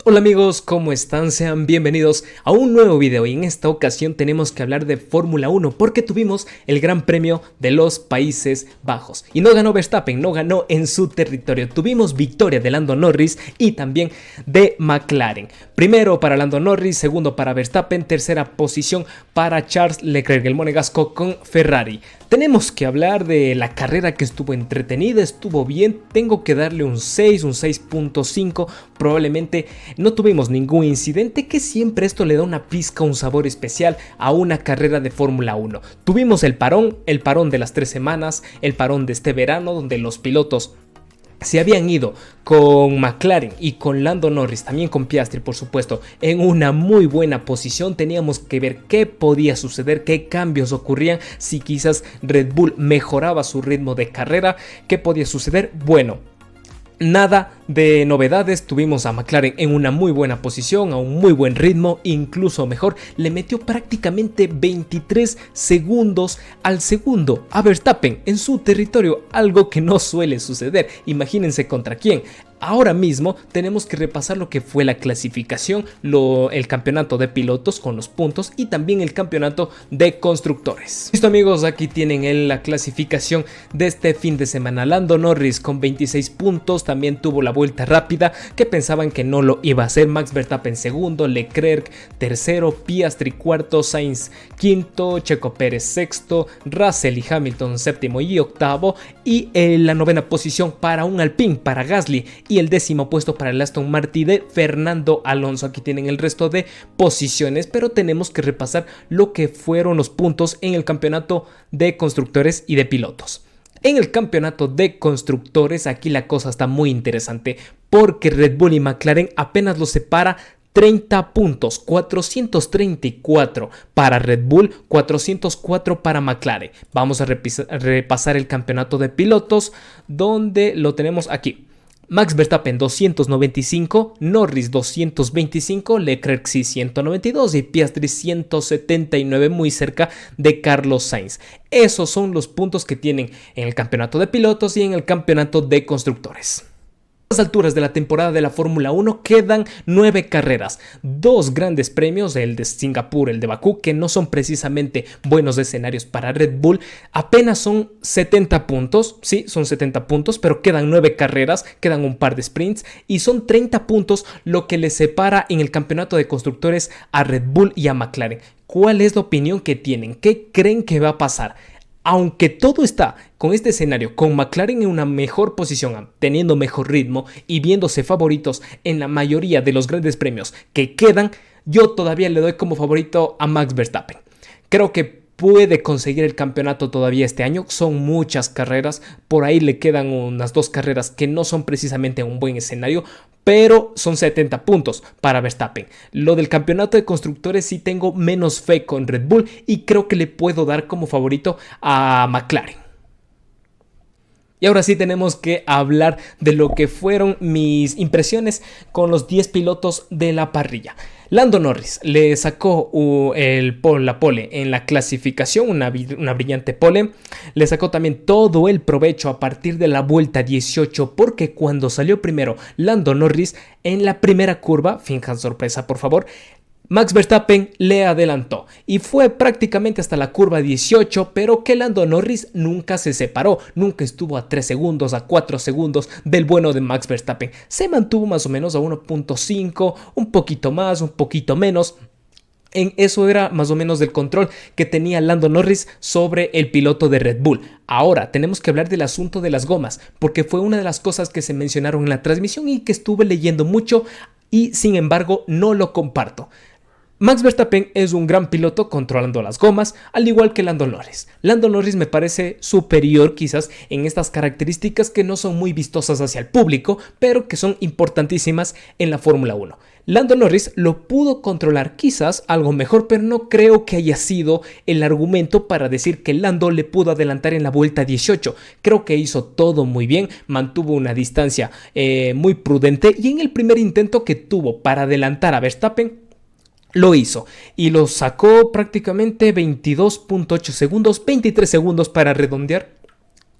Hola amigos, ¿cómo están? Sean bienvenidos a un nuevo video y en esta ocasión tenemos que hablar de Fórmula 1 porque tuvimos el Gran Premio de los Países Bajos y no ganó Verstappen, no ganó en su territorio. Tuvimos victoria de Lando Norris y también de McLaren. Primero para Lando Norris, segundo para Verstappen, tercera posición para Charles Leclerc, el monegasco con Ferrari. Tenemos que hablar de la carrera que estuvo entretenida, estuvo bien, tengo que darle un 6, un 6.5, probablemente no tuvimos ningún incidente, que siempre esto le da una pizca, un sabor especial a una carrera de Fórmula 1. Tuvimos el parón de las 3 semanas, el parón de este verano donde los pilotos se habían ido con McLaren y con Lando Norris, también con Piastri por supuesto, en una muy buena posición. Teníamos que ver qué podía suceder, qué cambios ocurrían, si quizás Red Bull mejoraba su ritmo de carrera, qué podía suceder. Bueno, nada de novedades, tuvimos a McLaren en una muy buena posición, a un muy buen ritmo, incluso mejor, le metió prácticamente 23 segundos al segundo a Verstappen en su territorio, algo que no suele suceder. Imagínense contra quién. Ahora mismo tenemos que repasar lo que fue la clasificación, el campeonato de pilotos con los puntos y también el campeonato de constructores. Listo amigos, aquí tienen la clasificación de este fin de semana. Lando Norris con 26 puntos, también tuvo la vuelta rápida que pensaban que no lo iba a hacer. Max Verstappen segundo, Leclerc tercero, Piastri cuarto, Sainz quinto, Checo Pérez sexto, Russell y Hamilton séptimo y octavo, y la novena posición para un Alpine, para Gasly, y el décimo puesto para el Aston Martin de Fernando Alonso. Aquí tienen el resto de posiciones, pero tenemos que repasar lo que fueron los puntos en el campeonato de constructores y de pilotos. En el campeonato de constructores aquí la cosa está muy interesante porque Red Bull y McLaren apenas los separa 30 puntos, 434 para Red Bull, 404 para McLaren. Vamos a repasar el campeonato de pilotos donde lo tenemos aquí. Max Verstappen 295, Norris 225, Leclerc 192 y Piastri 179, muy cerca de Carlos Sainz. Esos son los puntos que tienen en el campeonato de pilotos y en el campeonato de constructores. A las alturas de la temporada de la Fórmula 1 quedan 9 carreras, 2 grandes premios, el de Singapur, el de Bakú, que no son precisamente buenos escenarios para Red Bull. Apenas son 70 puntos, sí, son 70 puntos, pero quedan 9 carreras, quedan un par de sprints y son 30 puntos lo que les separa en el campeonato de constructores a Red Bull y a McLaren. ¿Cuál es la opinión que tienen? ¿Qué creen que va a pasar? Aunque todo está con este escenario, con McLaren en una mejor posición, teniendo mejor ritmo y viéndose favoritos en la mayoría de los grandes premios que quedan, yo todavía le doy como favorito a Max Verstappen. Creo que puede conseguir el campeonato todavía este año, son muchas carreras, por ahí le quedan unas 2 carreras que no son precisamente un buen escenario, pero son 70 puntos para Verstappen. Lo del campeonato de constructores sí tengo menos fe con Red Bull y creo que le puedo dar como favorito a McLaren. Y ahora sí tenemos que hablar de lo que fueron mis impresiones con los 10 pilotos de la parrilla. Lando Norris le sacó la pole en la clasificación, una brillante pole. Le sacó también todo el provecho a partir de la vuelta 18 porque cuando salió primero Lando Norris en la primera curva, finjan sorpresa por favor, Max Verstappen le adelantó y fue prácticamente hasta la curva 18, pero que Lando Norris nunca se separó, nunca estuvo a 3 segundos, a 4 segundos del bueno de Max Verstappen. Se mantuvo más o menos a 1.5, un poquito más, un poquito menos. Eso era más o menos del control que tenía Lando Norris sobre el piloto de Red Bull. Ahora tenemos que hablar del asunto de las gomas, porque fue una de las cosas que se mencionaron en la transmisión y que estuve leyendo mucho y sin embargo no lo comparto. Max Verstappen es un gran piloto controlando las gomas, al igual que Lando Norris. Lando Norris me parece superior quizás en estas características que no son muy vistosas hacia el público, pero que son importantísimas en la Fórmula 1. Lando Norris lo pudo controlar quizás algo mejor, pero no creo que haya sido el argumento para decir que Lando le pudo adelantar en la vuelta 18. Creo que hizo todo muy bien, mantuvo una distancia muy prudente y en el primer intento que tuvo para adelantar a Verstappen, lo hizo y lo sacó prácticamente 22.8 segundos, 23 segundos para redondear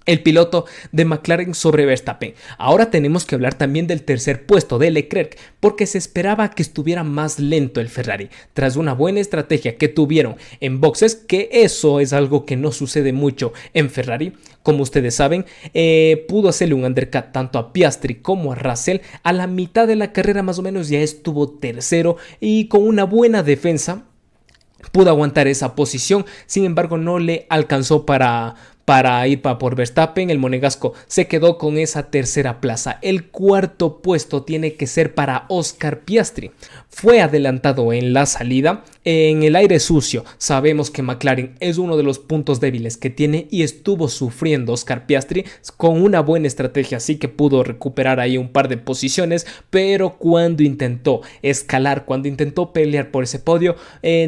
el piloto de McLaren sobre Verstappen. Ahora tenemos que hablar también del tercer puesto de Leclerc, porque se esperaba que estuviera más lento el Ferrari, tras una buena estrategia que tuvieron en boxes, que eso es algo que no sucede mucho en Ferrari. Como ustedes saben, pudo hacerle un undercut tanto a Piastri como a Russell. A la mitad de la carrera más o menos ya estuvo tercero y con una buena defensa pudo aguantar esa posición. Sin embargo, no le alcanzó para ir por Verstappen. El monegasco se quedó con esa tercera plaza. El cuarto puesto tiene que ser para Oscar Piastri. Fue adelantado en la salida. En el aire sucio sabemos que McLaren es uno de los puntos débiles que tiene y estuvo sufriendo Oscar Piastri con una buena estrategia, así que pudo recuperar ahí un par de posiciones, pero cuando intentó escalar, cuando intentó pelear por ese podio,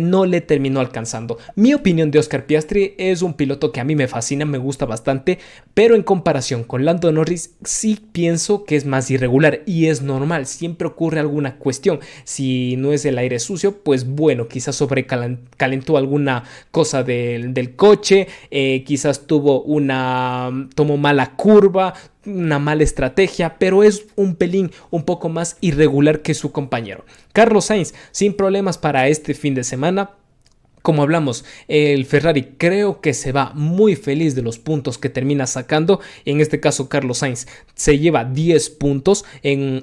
no le terminó alcanzando. Mi opinión de Oscar Piastri: es un piloto que a mí me fascina, me gusta bastante, pero en comparación con Lando Norris sí pienso que es más irregular y es normal, siempre ocurre alguna cuestión. Si no es el aire sucio, pues bueno, quizás sobrecalentó alguna cosa del coche, quizás tomó mala curva, una mala estrategia, pero es un pelín un poco más irregular que su compañero. Carlos Sainz sin problemas para este fin de semana. Como hablamos, el Ferrari creo que se va muy feliz de los puntos que termina sacando. En este caso, Carlos Sainz se lleva 10 puntos en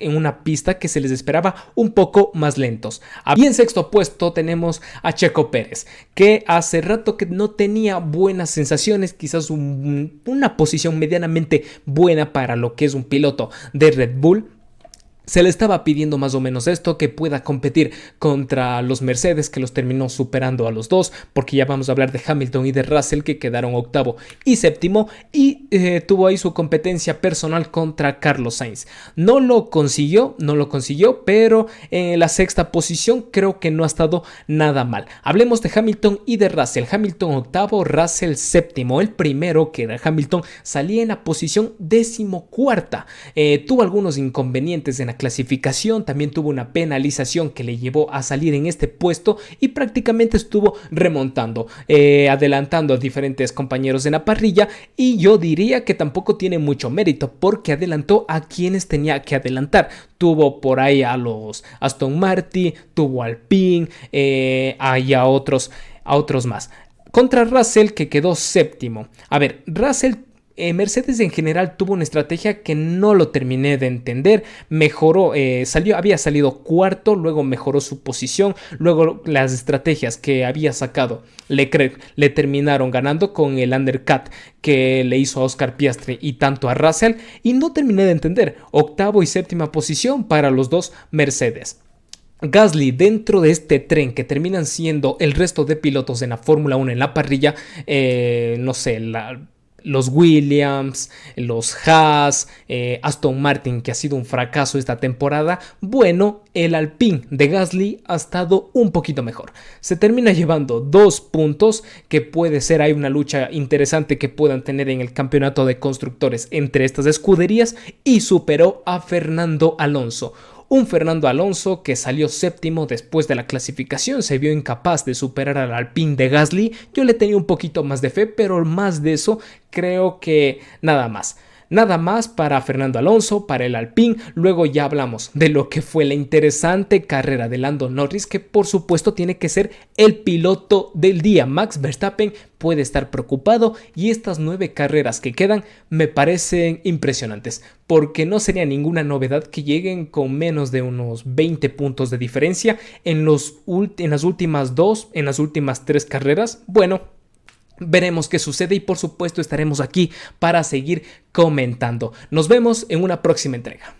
una pista que se les esperaba un poco más lentos. Y en sexto puesto tenemos a Checo Pérez, que hace rato que no tenía buenas sensaciones, quizás una posición medianamente buena para lo que es un piloto de Red Bull. Se le estaba pidiendo más o menos esto, que pueda competir contra los Mercedes, que los terminó superando a los dos, porque ya vamos a hablar de Hamilton y de Russell, que quedaron octavo y séptimo, y tuvo ahí su competencia personal contra Carlos Sainz. No lo consiguió, pero en la sexta posición creo que no ha estado nada mal. Hablemos de Hamilton y de Russell. Hamilton octavo, Russell séptimo. El primero, que era Hamilton, salía en la posición 14ª. Tuvo algunos inconvenientes en la clasificación, también tuvo una penalización que le llevó a salir en este puesto y prácticamente estuvo remontando, adelantando a diferentes compañeros en la parrilla, y yo diría que tampoco tiene mucho mérito porque adelantó a quienes tenía que adelantar. Tuvo por ahí a los Aston Martin, tuvo al Alpine, a otros más. Contra Russell, que quedó séptimo. A ver, Russell, Mercedes en general tuvo una estrategia que no lo terminé de entender. Mejoró, había salido cuarto, luego mejoró su posición, luego las estrategias que había sacado Leclerc le terminaron ganando con el undercut que le hizo a Oscar Piastri y tanto a Russell, y no terminé de entender. Octavo y séptima posición para los dos Mercedes. Gasly, dentro de este tren que terminan siendo el resto de pilotos en la Fórmula 1 en la parrilla, no sé, los Williams, los Haas, Aston Martin, que ha sido un fracaso esta temporada. Bueno, el Alpine de Gasly ha estado un poquito mejor. Se termina llevando 2 puntos, que puede ser ahí una lucha interesante que puedan tener en el campeonato de constructores entre estas escuderías, y superó a Fernando Alonso. Un Fernando Alonso que salió séptimo después de la clasificación, se vio incapaz de superar al Alpine de Gasly. Yo le tenía un poquito más de fe, pero más de eso creo que nada más. Nada más para Fernando Alonso, para el Alpine. Luego ya hablamos de lo que fue la interesante carrera de Lando Norris, que por supuesto tiene que ser el piloto del día. Max Verstappen puede estar preocupado, y estas 9 carreras que quedan me parecen impresionantes, porque no sería ninguna novedad que lleguen con menos de unos 20 puntos de diferencia en las últimas 3 carreras. Bueno, veremos qué sucede y por supuesto estaremos aquí para seguir comentando. Nos vemos en una próxima entrega.